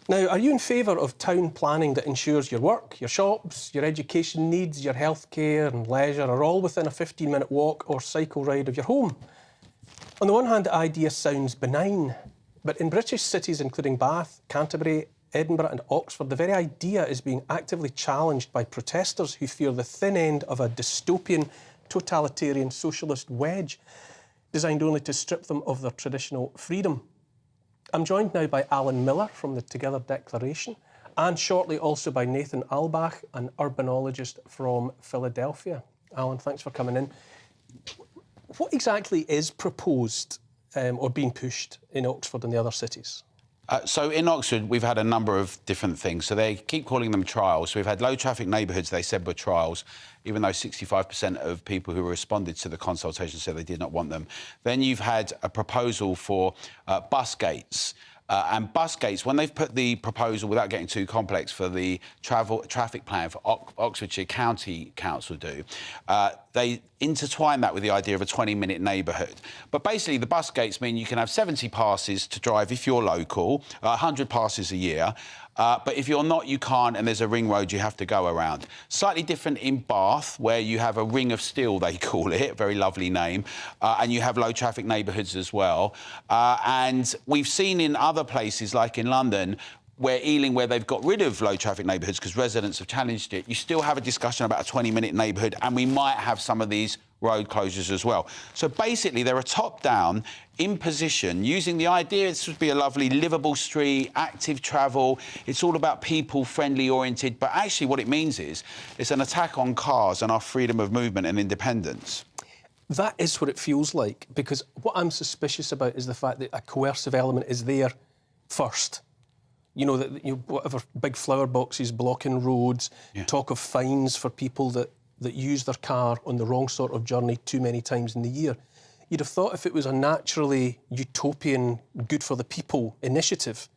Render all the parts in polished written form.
Now, are you in favour of town planning that ensures your work, your shops, your education needs, your healthcare and leisure are all within a 15-minute walk or cycle ride of your home? On the one hand, the idea sounds benign, but in British cities including Bath, Canterbury, Edinburgh and Oxford, the very idea is being actively challenged by protesters who fear the thin end of a dystopian, totalitarian socialist wedge designed only to strip them of their traditional freedom. I'm joined now by Alan Miller from the Together Declaration and shortly also by Nathan Albach, an urbanologist from Philadelphia. Alan, thanks for coming in. What exactly is proposed or being pushed in Oxford and the other cities? So in Oxford, we've had a number of different things. So they keep calling them trials. So we've had low traffic neighbourhoods they said were trials, even though 65% of people who responded to the consultation said they did not want them. Then you've had a proposal for bus gates. And bus gates, when they've put the proposal, without getting too complex, for the traffic plan for Oxfordshire County Council they intertwine that with the idea of a 20-minute neighbourhood. But basically, the bus gates mean you can have 70 passes to drive if you're local, 100 passes a year. But if you're not, you can't, and there's a ring road you have to go around. Slightly different in Bath, where you have a ring of steel, they call it, very lovely name, and you have low traffic neighbourhoods as well. And we've seen in other places, like in London, where Ealing, where they've got rid of low traffic neighbourhoods because residents have challenged it, you still have a discussion about a 20-minute neighbourhood, and we might have some of these road closures as well. So basically, they're a top-down imposition using the idea this would be a lovely livable street, active travel. It's all about people-friendly oriented, but actually what it means is it's an attack on cars and our freedom of movement and independence. That is what it feels like, because what I'm suspicious about is the fact that a coercive element is there first. You know, that whatever big flower boxes blocking roads, talk of fines for people that use their car on the wrong sort of journey too many times in the year. You'd have thought if it was a naturally utopian, good for the people initiative,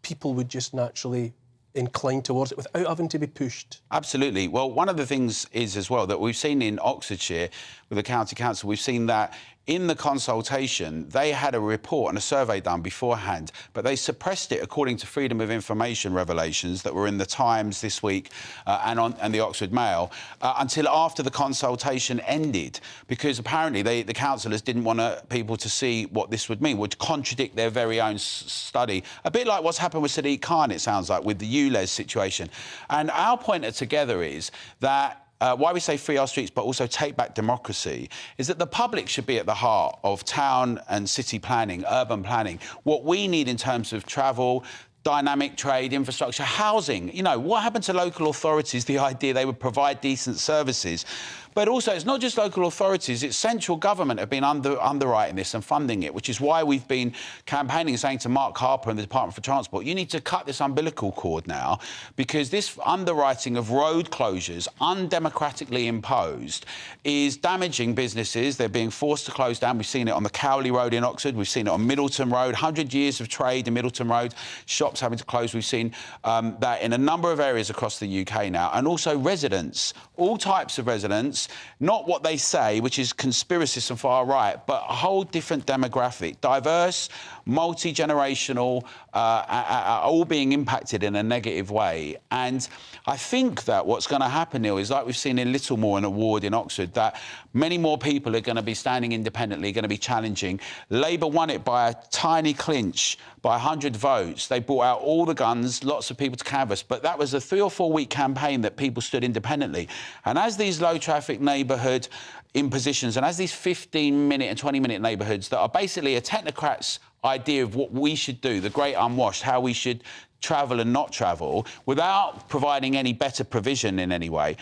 people would just naturally incline towards it without having to be pushed. Absolutely. Well, one of the things is as well that we've seen in Oxfordshire with the County Council, we've seen that in the consultation, they had a report and a survey done beforehand, but they suppressed it according to Freedom of Information revelations that were in the Times this week and the Oxford Mail until after the consultation ended, because apparently the councillors didn't want people to see what this would mean, would contradict their very own study. A bit like what's happened with Sadiq Khan, it sounds like, with the ULEZ situation. And our point at Together is that why we say free our streets but also take back democracy is that the public should be at the heart of town and city planning, urban planning. What we need in terms of travel, dynamic trade, infrastructure, housing. You know, what happened to local authorities, the idea they would provide decent services? But also, it's not just local authorities, it's central government have been underwriting this and funding it, which is why we've been campaigning, saying to Mark Harper and the Department for Transport, you need to cut this umbilical cord now, because this underwriting of road closures, undemocratically imposed, is damaging businesses. They're being forced to close down. We've seen it on the Cowley Road in Oxford. We've seen it on Middleton Road, 100 years of trade in Middleton Road, shops having to close. We've seen that in a number of areas across the UK now. And also residents, all types of residents, not what they say, which is conspiracists and far right, but a whole different demographic, diverse, multi-generational, all being impacted in a negative way. And I think that what's going to happen, Neil, is like we've seen in Littlemore and a ward in Oxford, that many more people are going to be standing independently, going to be challenging. Labour won it by a tiny clinch, by 100 votes. They brought out all the guns, lots of people to canvass, but that was a 3 or 4 week campaign that people stood independently. And as these low traffic neighbourhood impositions and as these 15-minute and 20-minute neighbourhoods that are basically a technocrat's idea of what we should do, the great unwashed, how we should travel and not travel, without providing any better provision in any way,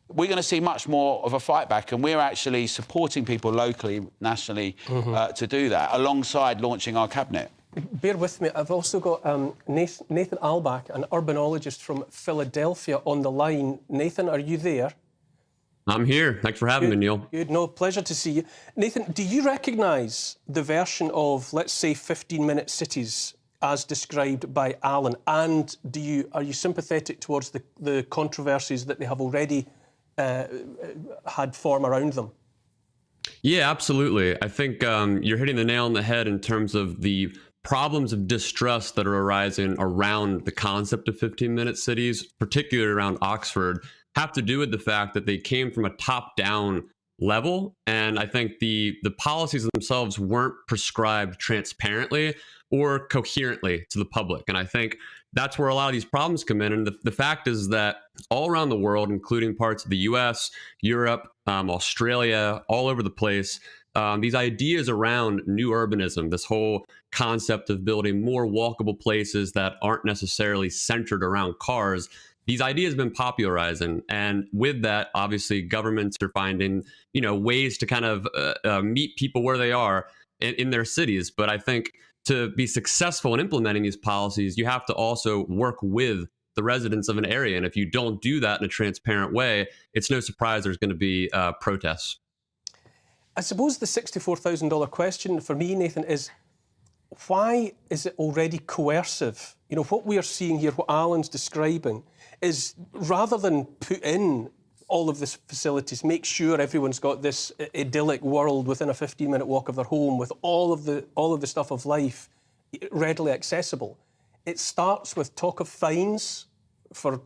we're going to see much more of a fight back, and we're actually supporting people locally, nationally, to do that, alongside launching our cabinet. Bear with me, I've also got Nathan Albach, an urbanologist from Philadelphia, on the line. Nathan, are you there? I'm here. Thanks for having me, Neil. Good. No, pleasure to see you. Nathan, do you recognise the version of, let's say, 15-minute cities as described by Alan? And are you sympathetic towards the controversies that they have already had form around them? Yeah, absolutely. I think you're hitting the nail on the head in terms of the problems of distrust that are arising around the concept of 15-minute cities, particularly around Oxford, have to do with the fact that they came from a top-down level. And I think the policies themselves weren't prescribed transparently or coherently to the public. And I think that's where a lot of these problems come in. And the fact is that all around the world, including parts of the US, Europe, Australia, all over the place, these ideas around new urbanism, this whole concept of building more walkable places that aren't necessarily centered around cars, these ideas have been popularizing. And with that, obviously, governments are finding, ways to kind of meet people where they are in their cities. But I think to be successful in implementing these policies, you have to also work with the residents of an area. And if you don't do that in a transparent way, it's no surprise there's going to be protests. I suppose the $64,000 question for me, Nathan, is why is it already coercive? What we are seeing here, what Alan's describing, is rather than put in all of these facilities, make sure everyone's got this idyllic world within a 15-minute walk of their home with all of the stuff of life readily accessible. It starts with talk of fines for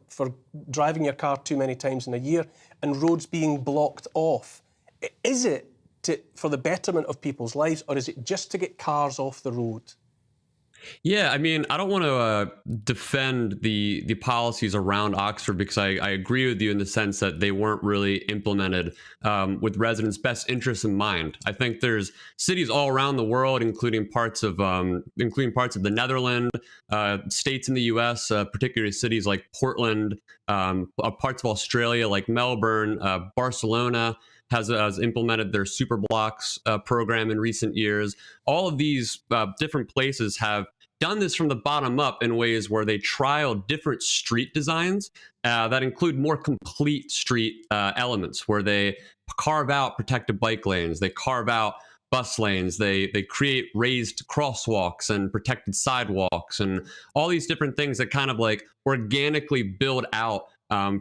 driving your car too many times in a year and roads being blocked off. Is it for the betterment of people's lives, or is it just to get cars off the road? Yeah, I mean, I don't want to defend the policies around Oxford, because I agree with you in the sense that they weren't really implemented with residents' best interests in mind. I think there's cities all around the world, including parts of the Netherlands, states in the U.S., particularly cities like Portland, parts of Australia like Melbourne, Barcelona has implemented their Superblocks program in recent years. All of these different places have done this from the bottom up in ways where they trial different street designs that include more complete street elements, where they carve out protected bike lanes, they carve out bus lanes, they create raised crosswalks and protected sidewalks, and all these different things that kind of like organically build out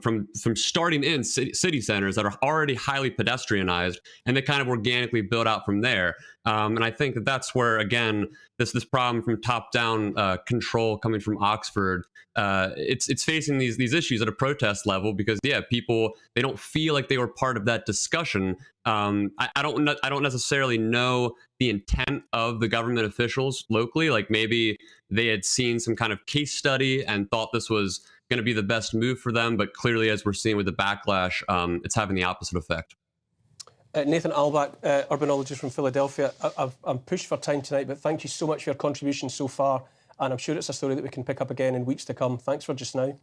from starting in city centers that are already highly pedestrianized, and they kind of organically build out from there. And I think that's where, again, this problem from top-down control coming from Oxford, it's facing these issues at a protest level, because people, they don't feel like they were part of that discussion. I don't necessarily know the intent of the government officials locally. Like maybe they had seen some kind of case study and thought this was going to be the best move for them, but clearly, as we're seeing with the backlash, it's having the opposite effect. Nathan Albach, urbanologist from Philadelphia. I'm pushed for time tonight, but thank you so much for your contribution so far, and I'm sure it's a story that we can pick up again in weeks to come. Thanks for just now.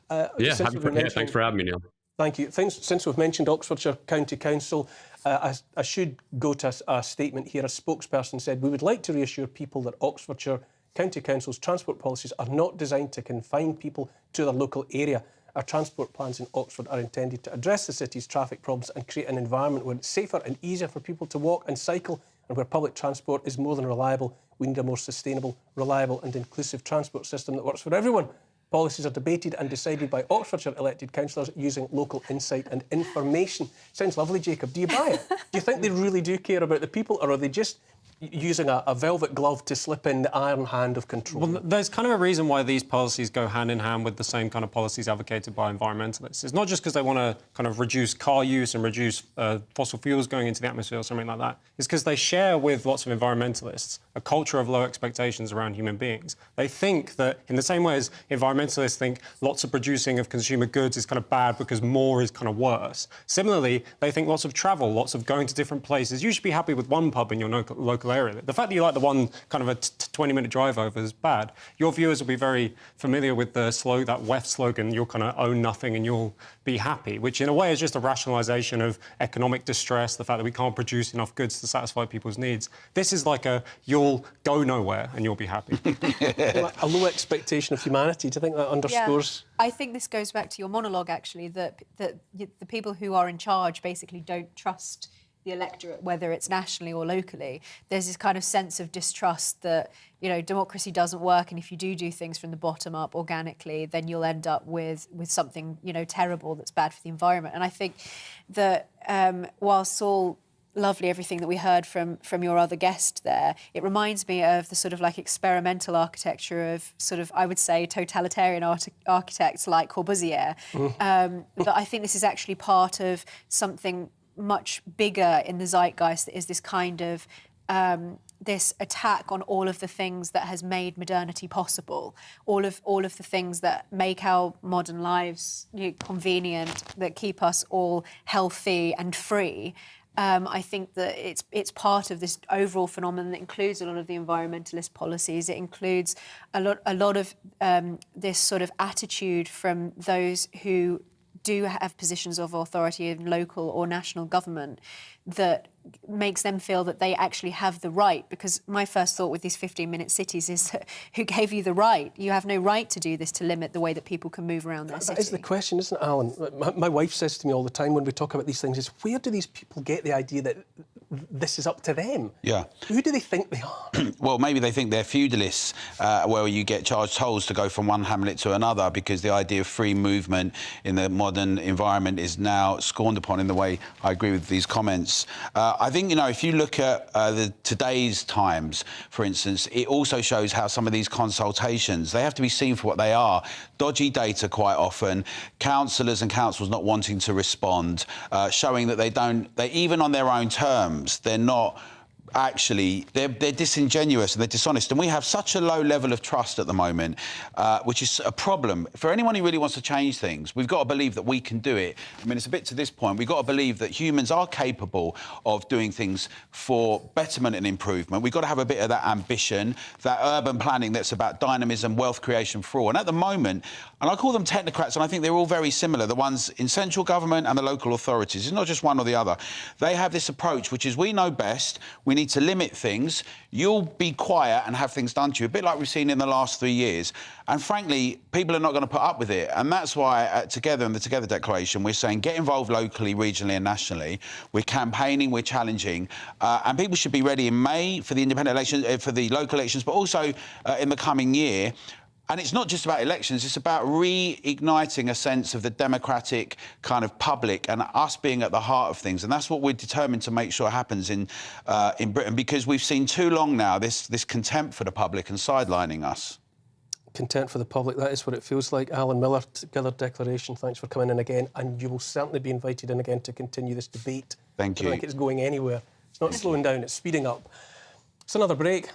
Thanks for having me, Neil. Thank you. Since we've mentioned Oxfordshire County Council, I should go to a statement here. A spokesperson said, "We would like to reassure people that Oxfordshire County Council's transport policies are not designed to confine people to their local area. Our transport plans in Oxford are intended to address the city's traffic problems and create an environment where it's safer and easier for people to walk and cycle, and where public transport is more than reliable. We need a more sustainable, reliable and inclusive transport system that works for everyone. Policies are debated and decided by Oxfordshire elected councillors using local insight and information." Sounds lovely, Jacob. Do you buy it? Do you think they really do care about the people, or are they just using a velvet glove to slip in the iron hand of control? Well, there's kind of a reason why these policies go hand in hand with the same kind of policies advocated by environmentalists. It's not just because they want to kind of reduce car use and reduce fossil fuels going into the atmosphere or something like that. It's because they share with lots of environmentalists a culture of low expectations around human beings. They think that, in the same way as environmentalists think lots of producing of consumer goods is kind of bad because more is kind of worse, similarly, they think lots of travel, lots of going to different places, you should be happy with one pub in your local area. The fact that you like the one kind of a 20-minute drive over is bad. Your viewers will be very familiar with that WEF slogan, "You'll kind of own nothing and you'll be happy," which in a way is just a rationalisation of economic distress, the fact that we can't produce enough goods to satisfy people's needs. This is like you'll go nowhere and you'll be happy. A low expectation of humanity. Do you think that underscores? Yeah, I think this goes back to your monologue, actually, that the people who are in charge basically don't trust the electorate, whether it's nationally or locally. There's this kind of sense of distrust that, democracy doesn't work, and if you do things from the bottom up organically, then you'll end up with something, terrible that's bad for the environment. And I think that while Saul lovely everything that we heard from your other guest there. It reminds me of the sort of like experimental architecture of sort of, I would say, totalitarian architects like Corbusier. But I think this is actually part of something much bigger in the zeitgeist, that is this kind of this attack on all of the things that has made modernity possible, all of the things that make our modern lives convenient, that keep us all healthy and free. I think that it's part of this overall phenomenon that includes a lot of the environmentalist policies. It includes a lot of this sort of attitude from those who do have positions of authority in local or national government that makes them feel that they actually have the right. Because my first thought with these 15-minute cities is that who gave you the right? You have no right to do this, to limit the way that people can move around their city. That is the question, isn't it, Alan? My wife says to me all the time when we talk about these things is, where do these people get the idea that this is up to them? Yeah. Who do they think they are? Well, maybe they think they're feudalists, where you get charged tolls to go from one hamlet to another, because the idea of free movement in the modern environment is now scorned upon in the way I agree with these comments. I think, if you look at today's Times, for instance, it also shows how some of these consultations, they have to be seen for what they are. Dodgy data quite often, councillors and councils not wanting to respond, showing that they even on their own terms, they're not actually, they're disingenuous and they're dishonest. And we have such a low level of trust at the moment, which is a problem. For anyone who really wants to change things, we've got to believe that we can do it. I mean, it's a bit to this point. We've got to believe that humans are capable of doing things for betterment and improvement. We've got to have a bit of that ambition, that urban planning that's about dynamism, wealth creation for all. And at the moment, and I call them technocrats, and I think they're all very similar, the ones in central government and the local authorities. It's not just one or the other. They have this approach, which is we know best, we need to limit things, you'll be quiet and have things done to you, a bit like we've seen in the last 3 years. And frankly, people are not going to put up with it. And that's why Together, in the Together Declaration, we're saying get involved locally, regionally and nationally. We're campaigning, we're challenging. And people should be ready in May for the independent elections, for the local elections, but also in the coming year. And it's not just about elections, it's about reigniting a sense of the democratic kind of public and us being at the heart of things. And that's what we're determined to make sure happens in Britain, because we've seen too long now this contempt for the public and sidelining us. Contempt for the public, that is what it feels like. Alan Miller, Together Declaration, thanks for coming in again. And you will certainly be invited in again to continue this debate. Thank you. I don't think it's going anywhere. It's not slowing down, it's speeding up. It's another break.